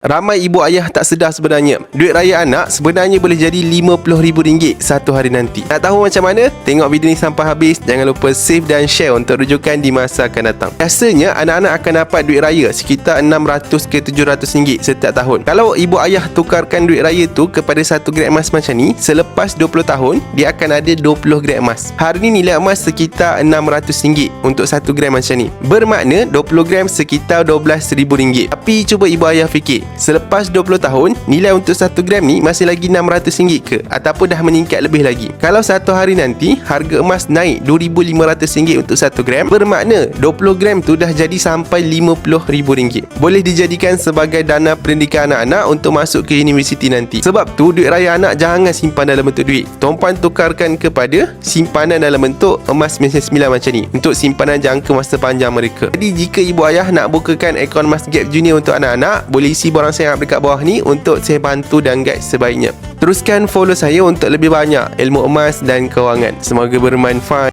Ramai ibu ayah tak sedar sebenarnya, duit raya anak sebenarnya boleh jadi RM50,000 satu hari nanti. Nak tahu macam mana? Tengok video ni sampai habis. Jangan lupa save dan share untuk rujukan di masa akan datang. Biasanya anak-anak akan dapat duit raya sekitar RM600 ke RM700 setiap tahun. Kalau ibu ayah tukarkan duit raya tu kepada 1 gram emas macam ni, selepas 20 tahun dia akan ada 20 gram emas. Hari ni nilai emas sekitar RM600 untuk 1 gram macam ni. Bermakna 20 gram sekitar RM12,000. Tapi cuba ibu ayah fikir, selepas 20 tahun, nilai untuk 1 gram ni masih lagi RM600 ke? Ataupun dah meningkat lebih lagi? Kalau satu hari nanti, harga emas naik RM2,500 untuk 1 gram, bermakna 20 gram tu dah jadi sampai RM50,000. Boleh dijadikan sebagai dana pendidikan anak-anak untuk masuk ke universiti nanti. Sebab tu, duit raya anak jangan simpan dalam bentuk duit. Tuan-puan tukarkan kepada simpanan dalam bentuk emas mesin 9 macam ni, untuk simpanan jangka masa panjang mereka. Jadi, jika ibu ayah nak bukakan akaun Mas Gap Junior untuk anak-anak, boleh isi borang saya dekat bawah ni untuk saya bantu dan guide sebaiknya. Teruskan follow saya untuk lebih banyak ilmu emas dan kewangan. Semoga bermanfaat.